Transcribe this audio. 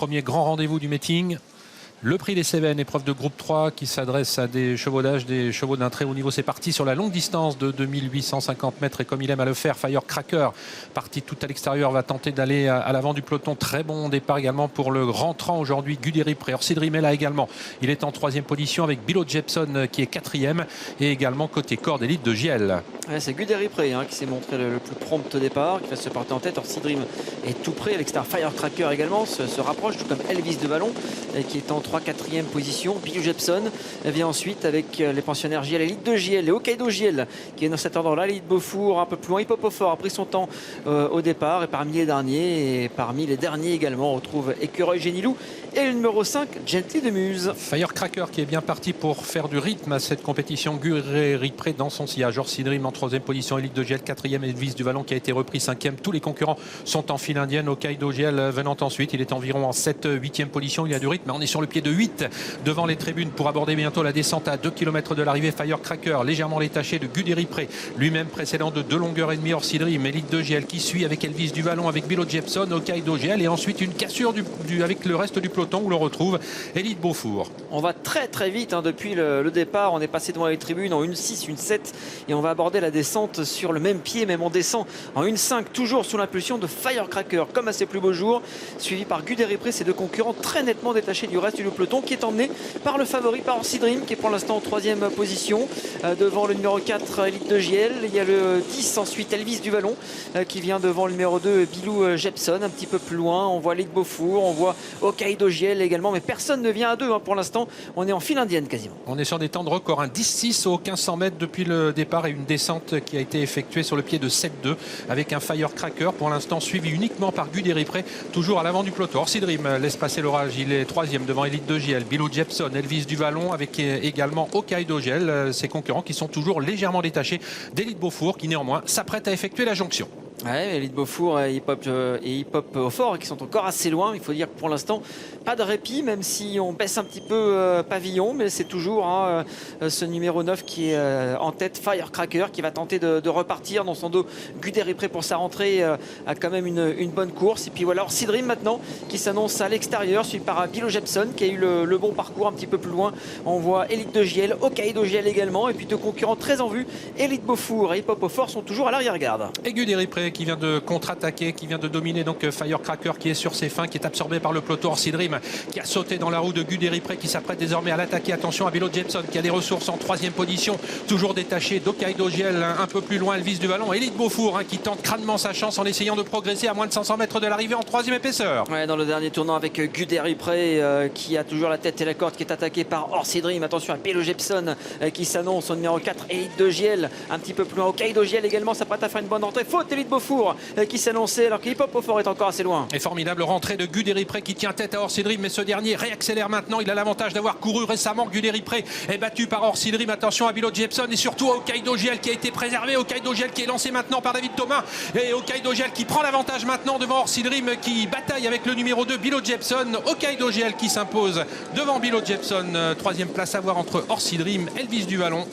premier grand rendez-vous du meeting. Le prix des Cévennes, épreuve de groupe 3 qui s'adresse à des chevaux d'âge, des chevaux d'un très haut niveau. C'est parti sur la longue distance de 2850 mètres et comme il aime à le faire, Firecracker, parti tout à l'extérieur, va tenter d'aller à l'avant du peloton. Très bon départ également pour le rentrant aujourd'hui, Guderipré. Orsidrim est là également. Il est en troisième position avec Bilo Jepson qui est quatrième et également côté corde élite de Giel. Ouais, c'est Guderipré qui s'est montré le plus prompt au départ, qui va se porter en tête. Orsidrim est tout près, à l'extérieur Firecracker également se rapproche, tout comme Elvis de Vallon qui est en 3-4e position. Bilo Jepson vient ensuite avec les pensionnaires Giel, l'élite de Giel et Hokkaido Giel qui est dans cet ordre-là. L'élite Beaufour un peu plus loin. Hip Hop au Fort a pris son temps au départ et parmi les derniers également on retrouve Écureuil Génilou et le numéro 5 Gently de Muse. Firecracker qui est bien parti pour faire du rythme à cette compétition. Guderipré dans son sillage. Orsidrim en troisième position, élite de Giel 4e, Elvis du Vallon qui a été repris 5e. Tous les concurrents sont en file indienne. Hokkaido Giel venant ensuite, il est environ en 7-8e position. Il y a du rythme, on est sur le pied de 8 devant les tribunes pour aborder bientôt la descente à 2 km de l'arrivée. Firecracker légèrement détaché de Guderipré, lui-même précédent de 2 longueurs et demie. Orsidrim, élite de Giel qui suit avec Elvis du Vallon, avec Bilo Jepson, Hokkaido Giel et ensuite une cassure avec le reste du peloton où l'on retrouve élite Beaufour. On va très vite depuis le départ. On est passé devant les tribunes en 1-6, 1-7 et on va aborder la descente sur le même pied, même on descend en 1-5 toujours sous l'impulsion de Firecracker comme à ses plus beaux jours, suivi par Guderipré, ces deux concurrents très nettement détachés du reste du peloton qui est emmené par le favori, par Orsidrim qui est pour l'instant en 3e position devant le numéro 4 élite de Giel. Il y a le 10 ensuite Elvis du Vallon qui vient devant le numéro 2 Bilo Jepson un petit peu plus loin. On voit l'élite Beaufour, on voit Hokkaido Giel également, mais personne ne vient à deux pour l'instant. On est en file indienne quasiment. On est sur des temps de record, un 10-6 aux 1500 mètres depuis le départ et une descente qui a été effectuée sur le pied de 7-2 avec un Firecracker pour l'instant suivi uniquement par Guderipré, toujours à l'avant du peloton. Orsidrim laisse passer l'orage, il est 3e devant élite de Giel, Bilo Jepson, Elvis du Vallon avec également Hokkaido Giel, ses concurrents qui sont toujours légèrement détachés d'élite Beaufour qui néanmoins s'apprête à effectuer la jonction. Ouais, Elite Beaufour et Hip Hop au Fort qui sont encore assez loin. Il faut dire que pour l'instant, pas de répit, même si on baisse un petit peu pavillon, mais c'est toujours ce numéro 9 qui est en tête, Firecracker, qui va tenter de repartir dans son dos. Guderipré pour sa rentrée a quand même une bonne course. Et puis voilà, Orsidrim maintenant qui s'annonce à l'extérieur, suivi par Bilo Jepson qui a eu le bon parcours un petit peu plus loin. On voit Élite de Giel, Hokkaido Giel également, et puis deux concurrents très en vue, Élite Beaufour et Hip Hop au Fort sont toujours à l'arrière-garde. Et Guderipré qui vient de contre-attaquer, qui vient de dominer donc Firecracker qui est sur ses fins, qui est absorbé par le peloton. Orsidrim qui a sauté dans la roue de Guderipré qui s'apprête désormais à l'attaquer. Attention à Bilo Jepson qui a des ressources en 3e position, toujours détaché d'Hokkaido Giel un peu plus loin, Elvis du Vallon. Élite Beaufour qui tente crânement sa chance en essayant de progresser à moins de 500 mètres de l'arrivée en 3e épaisseur. Ouais, dans le dernier tournant avec Guderipré qui a toujours la tête et la corde, qui est attaqué par Orsidrim. Attention à Bilo Jepson qui s'annonce au numéro 4, Élite de Giel un petit peu plus loin. Hokkaido Giel également s'apprête à faire une bonne entrée. Faute Élite Beaufour qui s'annonçait alors que Hip Hop au Fort est encore assez loin. Et formidable rentrée de Guderipré qui tient tête à Orsidrim, mais ce dernier réaccélère maintenant. Il a l'avantage d'avoir couru récemment. Guderipré est battu par Orsidrim. Attention à Bilo Jepson et surtout à Hokkaido Giel qui a été préservé. Hokkaido Giel qui est lancé maintenant par David Thomas et Hokkaido Giel qui prend l'avantage maintenant devant Orsidrim qui bataille avec le numéro 2 Bilo Jepson. Hokkaido Giel qui s'impose devant Bilo Jepson. 3e place à voir entre Orsidrim, Elvis du Vallon